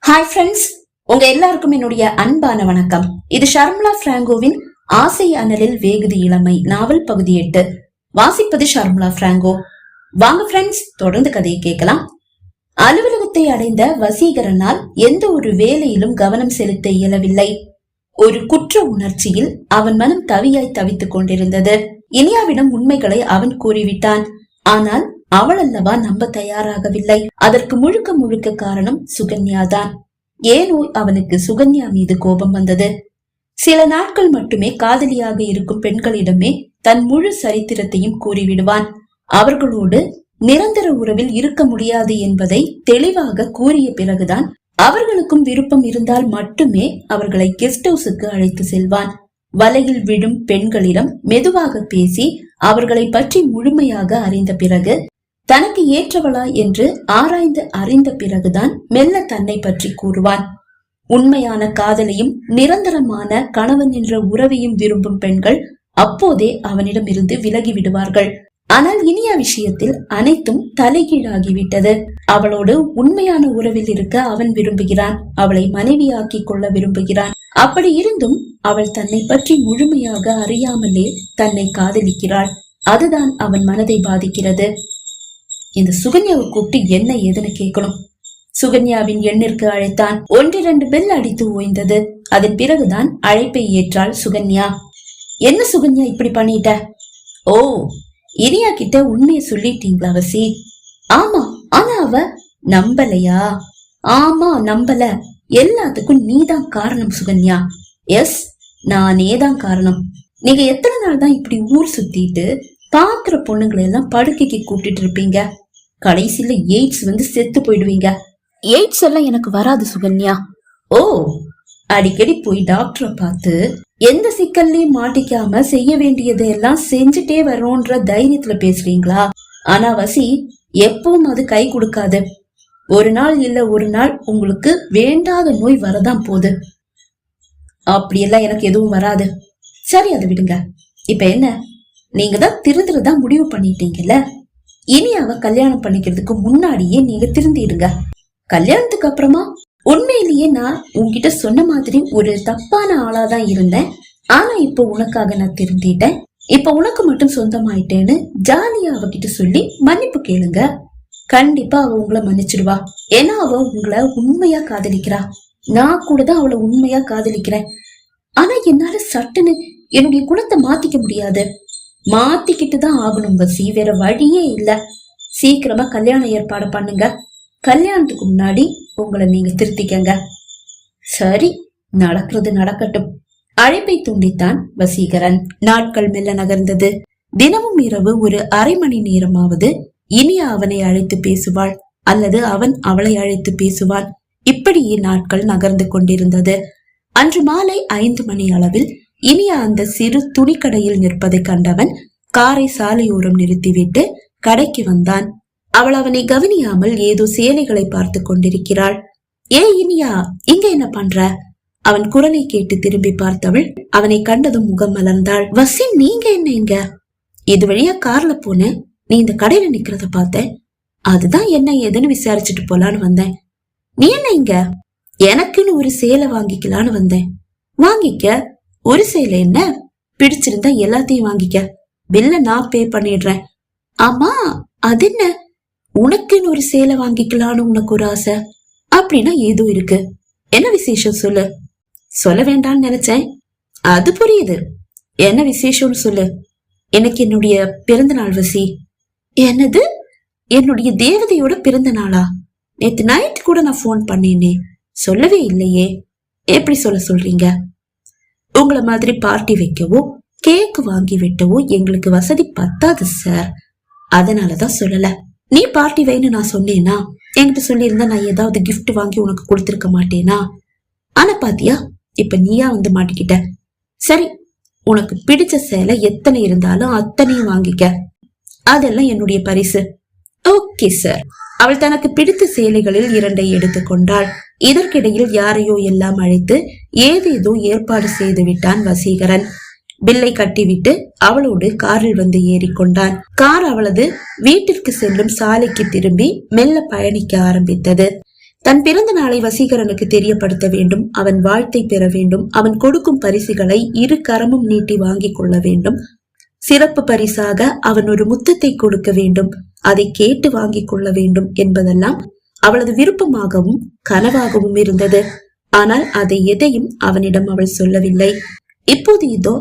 Hi friends, உங்க எல்லாருக்கும் என்னுடைய அன்பான வணக்கம். இது ஷர்மிளா பிராங்கோவின் ஆசை அனலில் வேகுதி இளமை நாவல் பகுதி 8. வாசிப்பது ஷர்மிளா பிராங்கோ. வாங்க ஃப்ரெண்ட்ஸ், தொடர்ந்து கதையை கேட்கலாம். அலுவலகத்தை அடைந்த வசீகரனால் எந்த ஒரு வேலையிலும் கவனம் செலுத்த இயலவில்லை. ஒரு குற்ற உணர்ச்சியில் அவன் மனம் தவியாய் தவித்துக் கொண்டிருந்தது. இனியாவிடம் உண்மைகளை அவன் கூறிவிட்டான். ஆனால் அவள் அல்லவா நம்ப தயாராகவில்லை. அதற்கு முழுக்க முழுக்க காரணம் சுகன்யாதான். ஏனோ அவனுக்கு சுகன்யா மீது கோபம் வந்தது. சில நாட்கள் மட்டுமே காதலியாக இருக்கும் பெண்களிடமே தன் முழு சரித்திரத்தையும் கூறிவிடுவான். அவர்களோடு நிரந்தர உறவில் இருக்க முடியாது என்பதை தெளிவாக கூறிய பிறகுதான் அவர்களுக்கும் விருப்பம் இருந்தால் மட்டுமே அவர்களை கெஸ்ட் ஹவுஸுக்கு அழைத்து செல்வான். வலையில் விழும் பெண்களிடம் மெதுவாக பேசி அவர்களை பற்றி முழுமையாக அறிந்த பிறகு, தனக்கு ஏற்றவளா என்று ஆராய்ந்து அறிந்த பிறகுதான் மெல்ல தன்னை பற்றி கூறுவான். உண்மையான காதலையும் நிரந்தரமான கணவன் என்ற உறவையும் விரும்பும் பெண்கள் அப்போதே அவனிடம் இருந்து விலகி விடுவார்கள். ஆனால் இனியா விஷயத்தில் அனைத்தும் தலைகீழாகிவிட்டது. அவளோடு உண்மையான உறவில் இருக்க அவன் விரும்புகிறான். அவளை மனைவியாக்கி கொள்ள விரும்புகிறான். அப்படி இருந்தும் அவள் தன்னை பற்றி முழுமையாக அறியாமலே தன்னை காதலிக்கிறாள். அதுதான் அவன் மனதை பாதிக்கிறது. இந்த சுகன்யாவை கூப்பிட்டு என்ன ஏதுன்னு கேட்கணும். சுகன்யாவின் எண்ணிற்கு அழைத்தான். 1-2 பெல் அடித்து ஓய்ந்தது. அதன் பிறகுதான் அழைப்பை ஏற்றாள் சுகன்யா. என்ன சுகன்யா இப்படி பண்ணிட்ட? ஓ, இனியா கிட்ட உண்மையை சொல்லிட்டீங்களா வசி? ஆமா, ஆனா அவ நம்பலையா? ஆமா, நம்பல. எல்லாத்துக்கும் நீதான் காரணம் சுகன்யா. எஸ், நானே தான் காரணம். நீங்க எத்தனை நாள் தான் இப்படி ஊர் சுத்திட்டு பாக்குற பொண்ணுங்களை எல்லாம் படுக்கைக்கு கூப்பிட்டு இருப்பீங்க? கடைசியில எய்ட்ஸ் வந்து செத்து போயிடுவீங்க. எய்ட்ஸ் எல்லாம் எனக்கு வராது சுகன்யா. ஓ, அடிக்கடி போய் டாக்டரை பார்த்து எந்த சிக்கல்லையும் மாட்டிக்காம செய்ய வேண்டியதை எல்லாம் செஞ்சுட்டே வரோன்ற தைரியத்துல பேசுறீங்களா? ஆனா வசி, எப்பவும் அது கை கொடுக்காது. ஒரு நாள் இல்ல ஒரு நாள் உங்களுக்கு வேண்டாத நோய் வரதான் போகுது. அப்படியெல்லாம் எனக்கு எதுவும் வராது. சரி, அதை விடுங்க. இப்ப என்ன, நீங்க தான் திருந்துறதா முடிவு பண்ணிட்டீங்கல்ல. இனி அவ கல்யாணம் பண்ணிக்கிறதுக்கு முன்னாடியே நீங்க திருந்திடுங்க. கல்யாணத்துக்கு அப்புறமா உண்மையிலேயே நான் உன்கிட்ட சொன்ன மாதிரி ஒரு தப்பான ஆளாதான் இருந்தேன். ஆனா இப்ப உனக்காக நான் திருந்திட்டேன். இப்ப உனக்கு மட்டும் சொந்தமாயிட்டேன்னு ஜாலியா அவகிட்ட சொல்லி மன்னிப்பு கேளுங்க. கண்டிப்பா அவ உங்களை மன்னிச்சிடுவா. ஏன்னா அவ உங்களை உண்மையா காதலிக்கிறா. நான் கூட தான் அவளை உண்மையா காதலிக்கிறேன். ஆனா என்னால சட்டுன்னு என்னுடைய குணத்தை மாத்திக்க முடியாது. மாத்திக்கிட்டு தான் ஆகணும் வசி, வேற வழியே இல்ல. சீக்கிரமா கல்யாண ஏற்பாடு பண்ணுங்க. கல்யாணத்துக்கு முன்னாடி உங்களை நீங்க திருத்திக்கங்க. சரி, நடக்கிறது நடக்கட்டும். அழைப்பை துண்டித்தான் வசீகரன். நாட்கள் மெல்ல நகர்ந்தது. தினமும் இரவு ஒரு அரை மணி நேரமாவது இனியா அவனை அழைத்து பேசுவாள் அல்லது அவன் அவளை அழைத்து பேசுவான். இப்படியே நாட்கள் நகர்ந்து கொண்டிருந்தது. அன்று மாலை 5 மணி அளவில் இனியா அந்த சிறு துணிக்கடையில் நிற்பதை கண்டவன் காரை சாலையோரம் நிறுத்திவிட்டு கடைக்கு வந்தான். அவள் அவனை கவனியாமல் ஏதோ சேலைகளை பார்த்து கொண்டிருக்கிறாள். ஏ இனியா, இங்க என்ன பண்ற? அவன் குரலை கேட்டு திரும்பி பார்த்தவள் அவனை கண்டதும் முகம் மலர்ந்தாள். வசி, நீங்க என்ன இங்க? இது வழியா கார்ல போன, நீ இந்த கடையில நிக்கிறத பார்த்தேன். அதுதான் என்ன ஏதுன்னு விசாரிச்சுட்டு போலான்னு வந்தேன். நீ என்ன இங்க? எனக்குன்னு ஒரு சேலை வாங்கிக்கலான்னு வந்தேன். வாங்கிக்க. ஒரு சேலை என்ன, பிடிச்சிருந்தா எல்லாத்தையும் வாங்கிக்க. பில்ல நான் பே பண்ணிடுறேன். ஆமா, அது என்ன, உனக்குன்னு ஒரு சேலை வாங்கிக்கலான்னு உனக்கு ஒரு ஆசை? அப்படின்னா ஏதோ இருக்கு. என்ன விசேஷம் சொல்லு. சொல்ல வேண்டாம்னு நினைச்சேன். அது புரியுது. என்ன விசேஷம்னு சொல்லு. எனக்கு என்னுடைய பிறந்த நாள் வசி. என்னது, என்னுடைய தேவதையோட பிறந்த நாளா? நேத்து நைட் கூட நான் போன் பண்ணேனே, சொல்லவே இல்லையே. எப்படி சொல்றீங்க? உங்களை மாதிரி பார்ட்டி வைக்கவோ கேக் வாங்கி வெட்டவோ எங்களுக்கு வசதி பத்தாது சார். அதனாலதான் சொல்லல. நீ பார்ட்டி வைன்னு நான் சொன்னேனா? என்கிட்ட சொல்லியிருந்தா நான் ஏதாவது கிஃப்ட் வாங்கி உனக்கு கொடுத்திருக்க மாட்டேனா? ஆனா பாத்தியா, இப்ப நீயா வந்து மாட்டிக்கிட்ட. சரி, உனக்கு பிடிச்ச சேலை எத்தனை இருந்தாலும் அத்தனையும் வாங்கிக்க. அதெல்லாம் என்னுடைய பரிசு. Okay sir. அவள் தனக்கு பிடித்த சேலைகளில் 2 எடுத்துக்கொண்டாள். இதற்கிடையில் யாரையோ எல்லாம் அழைத்து ஏதேதோ ஏற்பாடு செய்து விட்டான் வசீகரன். பில்லை கட்டிவிட்டு அவளோடு காரில் வந்து ஏறிக்கொண்டான். கார் அவளது வீட்டிற்கு செல்லும் சாலைக்கு திரும்பி மெல்ல பயணிக்க ஆரம்பித்தது. தன் பிறந்த நாளை வசீகரனுக்கு தெரியப்படுத்த வேண்டும், அவன் வாழ்த்தை பெற வேண்டும், அவன் கொடுக்கும் பரிசுகளை இரு கரமும் நீட்டி வாங்கிக் கொள்ள வேண்டும். சிறப்பு பரிசாக அவன் ஒரு முத்தத்தை கொடுக்க வேண்டும், அதை கேட்டு வாங்கிக் கொள்ள வேண்டும் என்பதெல்லாம் அவளது விருப்பமாகவும் கனவாகவும் இருந்தது. ஆனால் அதை எதையும் அவனிடம் அவள் சொல்லவில்லை. இப்போது இதோ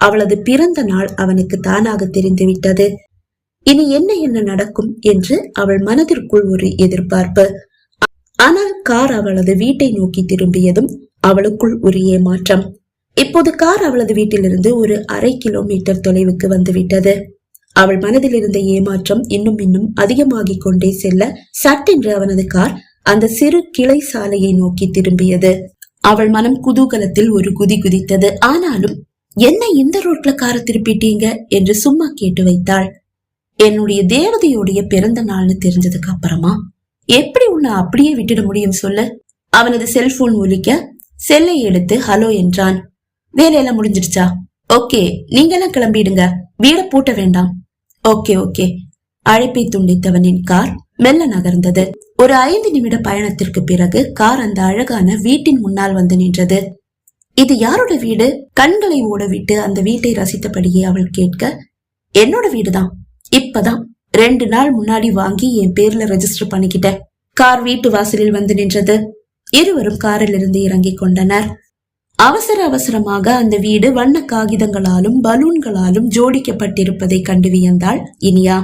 அவளது பிறந்த நாள் அவனுக்கு தானாக தெரிந்துவிட்டது. இனி என்ன என்ன நடக்கும் என்று அவள் மனதிற்குள் ஒரு எதிர்பார்ப்பு. ஆனால் கார் அவளது வீட்டை நோக்கி திரும்பியதும் அவளுக்குள் ஒரு ஏமாற்றம். இப்போது கார் அவளது வீட்டிலிருந்து ஒரு 1/2 கிலோமீட்டர் தொலைவுக்கு வந்துவிட்டது. அவள் மனதில் இருந்த ஏமாற்றம் இன்னும் இன்னும் அதிகமாகிக் கொண்டே செல்ல சட்டென்று அவனது கார் அந்த சிறு கிளை சாலையை நோக்கி திரும்பியது. அவள் மனம் குதூகலத்தில் ஒரு குதி குதித்தது. ஆனாலும் என்ன இந்த ரோட்ல காரை திருப்பிட்டீங்க என்று சும்மா கேட்டு வைத்தாள். என்னுடைய தேவதையோடைய பிறந்த நாள்னு தெரிஞ்சதுக்கு அப்புறமா எப்படி உன்னை அப்படியே விட்டுட முடியும் சொல்லு? அவனது செல்போன் ஒலிக்க செல்லை எடுத்து ஹலோ என்றான். வேலையெல்லாம் முடிஞ்சிடுச்சா? ஓகே, நீங்க எல்லாம் கிளம்பிடுங்க, வீட பூட்ட வேண்டாம். Okay okay. அழைப்பை துண்டித்தவனின் கார் மெல்ல நகர்ந்தது. ஒரு 5 நிமிட பயணத்திற்கு பிறகு கார் அந்த அழகான வீட்டின் முன்னால் வந்து நின்றது. இது யாரோட வீடு? கண்களை ஓடவிட்டு அந்த வீட்டை ரசித்தபடியே அவள் கேட்க, என்னோட வீடுதான், இப்பதான் 2 நாள் முன்னாடி வாங்கி என் பேர்ல ரெஜிஸ்டர் பண்ணிக்கிட்டேன். கார் வீட்டு வாசலில் வந்து நின்றது. இருவரும் காரில் இருந்து இறங்கிக் கொண்டனர். அவசர அவசரமாக அந்த வீடு வண்ண காகிதங்களாலும் பலூன்களாலும் ஜோடிக்கப்பட்டிருப்பதை கண்டு வியந்தாள் இனியா.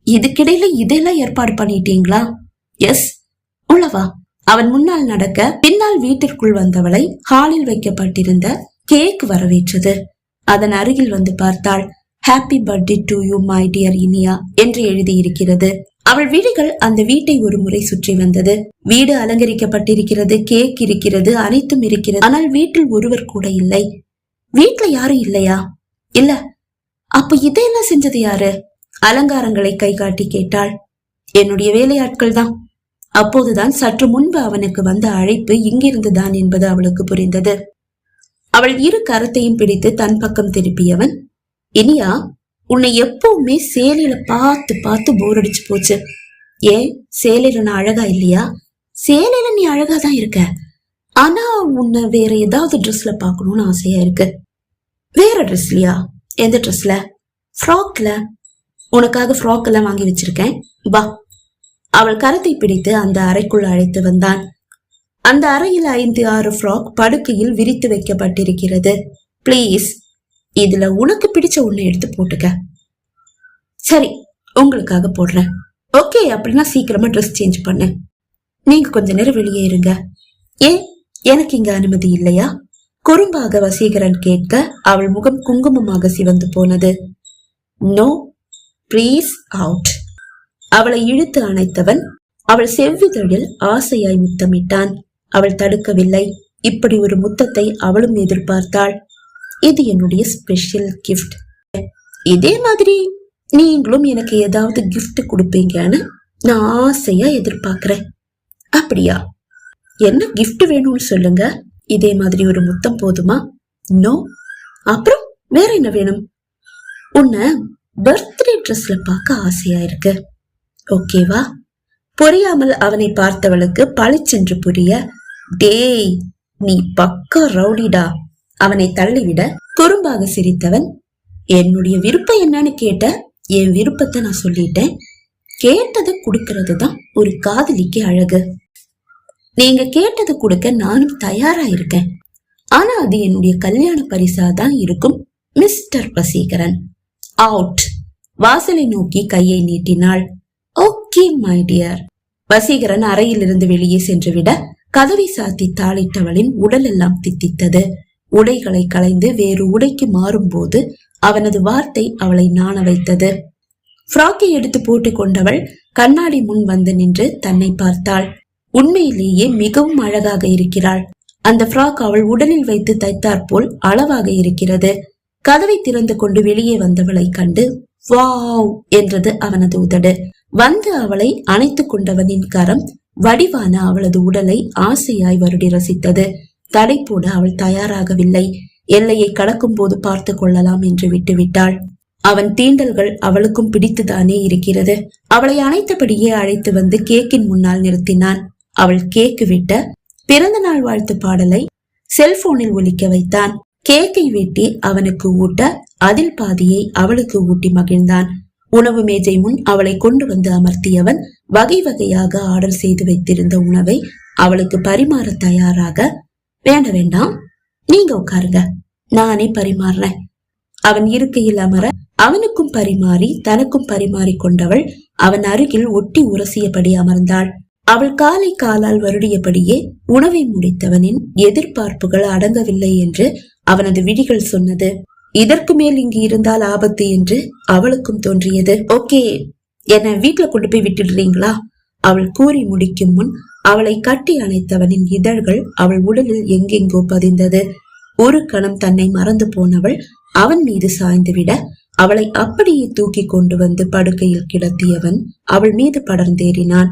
இதுக்கிடையில இதெல்லாம் ஏற்பாடு பண்ணிட்டீங்களா? எஸ், உள்ளவா. அவன் முன்னால் நடக்க பின்னால் வீட்டிற்குள் வந்தவளை ஹாலில் வைக்கப்பட்டிருந்த கேக் வரவேற்றது. அதன் அருகில் வந்து பார்த்தாள். Happy birthday to you my dear Iniya என்று எழுதியிருக்கிறது. அவள் விழிகள் அந்த வீட்டை ஒரு முறை சுற்றி வந்தது. வீடு அலங்கரிக்கப்பட்டிருக்கிறது, கேக் இருக்கிறது, அனைத்தும் இருக்கிறது. ஆனால் வீட்டில் ஒருவர் கூட இல்லை. வீட்டுல யாரும் இல்லையா? இல்ல. அப்ப இதையெல்லாம் செஞ்சது யாரு? அலங்காரங்களை கை காட்டி கேட்டாள். என்னுடைய வேலையாட்கள் தான். அப்போதுதான் சற்று முன்பு அவனுக்கு வந்த அழைப்பு இங்கிருந்துதான் என்பது அவளுக்கு புரிந்தது. அவள் இரு கரத்தையும் பிடித்து தன் பக்கம் திருப்பியவன், இனியா, உன்னை எப்பவுமே சேலையில பார்த்து பார்த்து போர் அடிச்சு போச்சு. ஏன் சேலையில நான் அழகா இல்லையா? சேலையில நீ அழகாதான் இருக்க, ஆனா உன்னை வேற ஏதாவது ட்ரெஸ்ல பாக்கணும்னு ஆசையா இருக்கு. வேற ட்ரெஸ்லயா? எந்த ட்ரெஸ்ல? ஃப்ராக்ல. உனக்காக ஃப்ராக் எல்லாம் வாங்கி வச்சிருக்கேன், வா. அவள் கரத்தை பிடித்து அந்த அறைக்குள் அழைத்து வந்தான். அந்த அறையில் 5-6 ஃப்ராக் படுக்கையில் விரித்து வைக்கப்பட்டிருக்கிறது. பிளீஸ், இதுல உனக்கு பிடிச்ச ஒண்ணு எடுத்து போட்டுக்க. சரி, உங்களுக்காக போடுறேன். ஓகே, அப்படின்னா சீக்கிரமா ட்ரெஸ் சேஞ்ச் பண்ணு. நீங்க கொஞ்ச நேரம் வெளியே இருங்க. ஏன், எனக்கு இங்க அனுமதி இல்லையா? குறும்பாக வசீகரன் கேட்க அவள் முகம் குங்குமமாக சிவந்து போனது. No, please out. அவளை இழுத்து அணைத்தவன் அவள் செவ்விதழில் ஆசையாய் முத்தமிட்டான். அவள் தடுக்கவில்லை. இப்படி ஒரு முத்தத்தை அவளும் எதிர்பார்த்தாள். இது என்னுடைய ஸ்பெஷல் கிஃப்ட். இதே மாதிரி நீங்களும் எனக்கு ஏதாவது கிஃப்ட் கொடுப்பீங்கன்னு நான் ஆசையா எதிர்பார்க்கிறேன். அப்படியா? என்ன கிஃப்ட் வேணும்னு சொல்லுங்க. இதே மாதிரி ஒரு முத்தம் போதுமா? நோ. அப்புறம் வேற என்ன வேணும்? உன்னை பர்த்டே ட்ரெஸ்ல பார்க்க ஆசையா இருக்கு. ஓகேவா? புரியாமல் அவனை பார்த்தவளுக்கு பளிச்சென்று புரிய, டேய், நீ பக்கா ரவுடிடா. அவனை தள்ளிவிட குறும்பாக சிரித்தவன், என்னுடைய விருப்பம் என்னன்னு கேட்ட? என் விருப்பத்தை நான் சொல்லிட்டேன். கேட்டதை கொடுக்கறது தான் ஒரு காதலிக்கு அழகு. நீங்க கேட்டதை கொடுக்க நானும் தயாரா இருக்கேன். ஆனா அது என்னுடைய கல்யாண பரிசாதான் இருக்கும் மிஸ்டர் வசீகரன். அவுட். வாசலை நோக்கி கையை நீட்டினாள். Okay my dear. வசீகரன் அறையிலிருந்து வெளியே சென்று விட கதவை சாத்தி தாளிட்டவளின் உடல் எல்லாம் தித்தித்தது. உடைகளை களைந்து வேறு உடைக்கு மாறும் போது அவனது வார்த்தை அவளை நாண வைத்தது. ஃப்ராக்கை எடுத்து போட்டுக் கொண்டவள் கண்ணாடி முன் வந்து நின்று தன்னை பார்த்தாள். உண்மையிலேயே மிகவும் அழகாக இருக்கிறாள். அந்த ஃப்ராக் அவள் உடலில் வைத்து தைத்தாற்போல் அளவாக இருக்கிறது. கதவை திறந்து கொண்டு வெளியே வந்தவளை கண்டு வாவ் என்றது அவனது உதடு. வந்து அவளை அணைத்துக் கொண்டவனின் கரம் வடிவான அவளது உடலை ஆசையாய் வருடி ரசித்தது. தடை போட அவள் தயாராகவில்லை. எல்லையை கடக்கும் போது பார்த்து கொள்ளலாம் என்று விட்டுவிட்டாள். அவன் தீண்டல்கள் அவளுக்கும் பிடித்துதானே இருக்கிறது. அவளை அணைத்தபடியே அழைத்து வந்து கேக்கின் முன்னால் நிறுத்தினான். அவள் கேக்கு விட்ட பிறந்த நாள் வாழ்த்து பாடலை செல்போனில் ஒலிக்க வைத்தான். கேக்கை வெட்டி அவனுக்கு ஊட்ட அதில் பாதியை அவளுக்கு ஊட்டி மகிழ்ந்தான். உணவு மேஜை முன் அவளை கொண்டு வந்து அமர்த்தியவன் வகை வகையாக ஆர்டர் செய்து வைத்திருந்த உணவை அவளுக்கு பரிமாற தயாராக, வேண்டாம் நீங்க உட்காருங்க, நானே பரிமாறுறேன். அவன் இருக்கையில் அமர அவனுக்கும் பரிமாறி தனக்கும் பரிமாறி கொண்டவள் அவன் அருகில் ஒட்டி உரசியபடி அமர்ந்தாள். அவள் காலை காலால் வருடியபடியே உணவை முடித்தவனின் எதிர்பார்ப்புகள் அடங்கவில்லை என்று அவனது விழிகள் சொன்னது. இதற்கு மேல் இங்கு இருந்தால் ஆபத்து என்று அவளுக்கும் தோன்றியது. ஓகே, என்ன வீட்டுல கொண்டு போய் விட்டுடுறீங்களா? அவள் கூறி முடிக்கும் முன் அவளை கட்டி அணைத்தவனின் இதழ்கள் அவள் உடலில் எங்கெங்கோ பதிந்தது. ஒரு கணம் தன்னை மறந்து போனவள் அவன் மீது சாய்ந்துவிட அவளை அப்படியே தூக்கி கொண்டு வந்து படுக்கையில் கிடத்தியவன் அவள் மீது படர்ந்தேறினான்.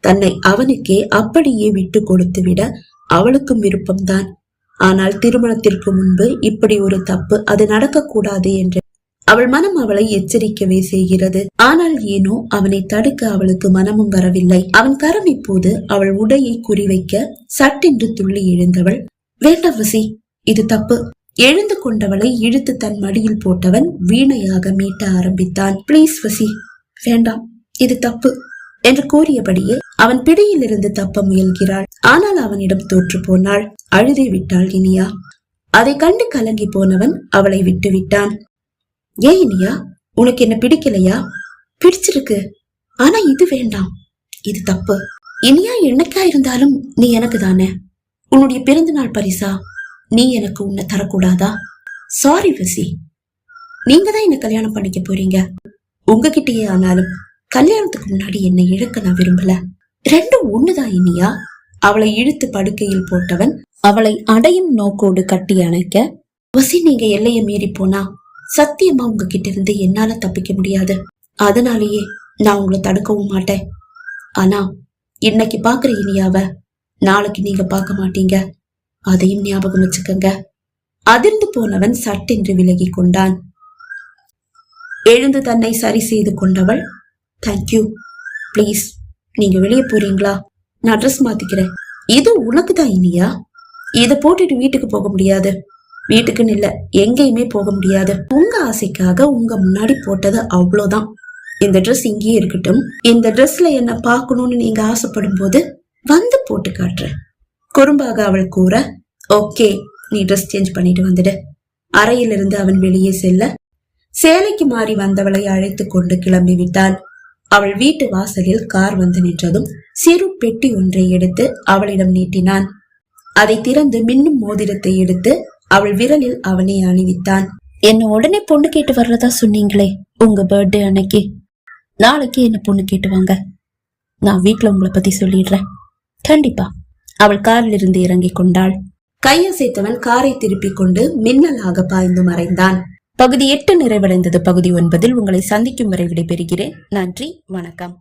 தன்னை அவனுக்கே அப்படியே விட்டு கொடுத்து விட அவளுக்கும் விருப்பம்தான். ஆனால் திருமணத்திற்கு முன்பு இப்படி ஒரு தப்பு அது நடக்கக்கூடாது என்று அவள் மனம் அவளை எச்சரிக்கவே செய்கிறது. ஆனால் ஏனோ அவனை தடுக்க அவளுக்கு மனமும் வரவில்லை. அவன் கரம் இப்போது அவள் உடையை குறிவைக்க சட்டென்று துள்ளி எழுந்தவள், வேண்டாம் வசி, இது தப்பு. எழுந்து கொண்டவளை இழுத்து தன் மடியில் போட்டவன் வீணையாக மீட்ட ஆரம்பித்தான். பிளீஸ் வசி, வேண்டாம், இது தப்பு என்று கூறியபடியே அவன் பிடியில் இருந்து தப்ப முயல்கிறாள். ஆனால் அவனிடம் தோற்று போனாள். அழுதே விட்டாள் இனியா. அதை கண்டு கலங்கி போனவன் அவளை விட்டு விட்டான். ஏன் இனியா, உனக்கு என்ன பிடிக்கலையா? பிடிச்சிருக்கு, ஆனா இது வேண்டாம், இது தப்பு. இனியா, என்னைக்கா இருந்தாலும் நீ எனக்கு தானே. உன்னுடைய பிறந்த நாள் பரிசா நீ எனக்கு உன்னை தரக்கூடாதா? சாரி வசி, நீங்க தான் என்ன கல்யாணம் பண்ணிக்க போறீங்க. உங்ககிட்டயே ஆனாலும் கல்யாணத்துக்கு முன்னாடி என்னை இழக்க நான் விரும்பல. ரெண்டும் ஒண்ணுதான் இனியா. அவளை இழுத்து படுக்கையில் போட்டவன் அவளை அடையும் நோக்கோடு கட்டி அணைக்க, வசி, நீங்க எல்லைய மீறி போனா சத்தியமா உங்ககிட்ட இருந்து என்னால தப்பிக்க முடியாது. அதனாலேயே நான் உங்களை தடுக்கவும் மாட்டேன். ஆனா இன்னைக்கு பாக்குற இனியாவ நாளைக்கு நீங்க பார்க்க மாட்டீங்க, அதையும் ஞாபகம் வச்சுக்கங்க. அதிர்ந்து போனவன் சட்டென்று விலகி கொண்டான். எழுந்து தன்னை சரி செய்து கொண்டவள், தேங்க்யூ, பிளீஸ் நீங்க வெளியே போறீங்களா? நான் ட்ரெஸ் மாத்திக்கிறேன். இது உனக்குதான் இனியா, இத போட்டுட்டு வீட்டுக்கு போக முடியாது. வீட்டுக்குன்னு இல்ல, எங்கேயுமே போக முடியாது. உங்க ஆசைக்காக உங்க முன்னாடி போட்டது அவ்வளவுதான். இந்த ட்ரெஸ் இங்கேயே இருக்கட்டும். இந்த ட்ரெஸ்ல என்ன பாக்கணும்னு நீங்க ஆசைப்படும் போது வந்து போட்டு காட்டுறேன். குறும்பாக அவள் கூற, ஓகே, நீ ட்ரெஸ் சேஞ்ச் பண்ணிட்டு வந்துடு. அறையிலிருந்து அவன் வெளியே செல்ல சேலைக்கு மாறி வந்தவளை அழைத்து கொண்டு கிளம்பி விட்டான். அவள் வீட்டு வாசலில் கார் வந்து நின்றதும் சிறு பெட்டி ஒன்றை எடுத்து அவளிடம் நீட்டினான். அதை திறந்து மின்னும் மோதிரத்தை எடுத்து அவள் விரலில் அவனை அணிவித்தான். என்ன உடனே பொண்ணு கேட்டு வர்றதா சொன்னீங்களே உங்க பர்த்டே அன்னைக்கு, நாளைக்கு என்ன பொண்ணு கேட்டு வாங்க. நான் வீட்டுல உங்களை பத்தி சொல்லிடுறேன், கண்டிப்பா. அவள் காரில் இருந்து இறங்கி கொண்டாள். கையசைத்தவன் காரை திருப்பிக் கொண்டு மின்னலாக பாய்ந்து மறைந்தான். பகுதி 8 நிறைவடைந்தது. பகுதி 9 உங்களை சந்திக்கும் வரை விடைபெறுகிறேன். நன்றி, வணக்கம்.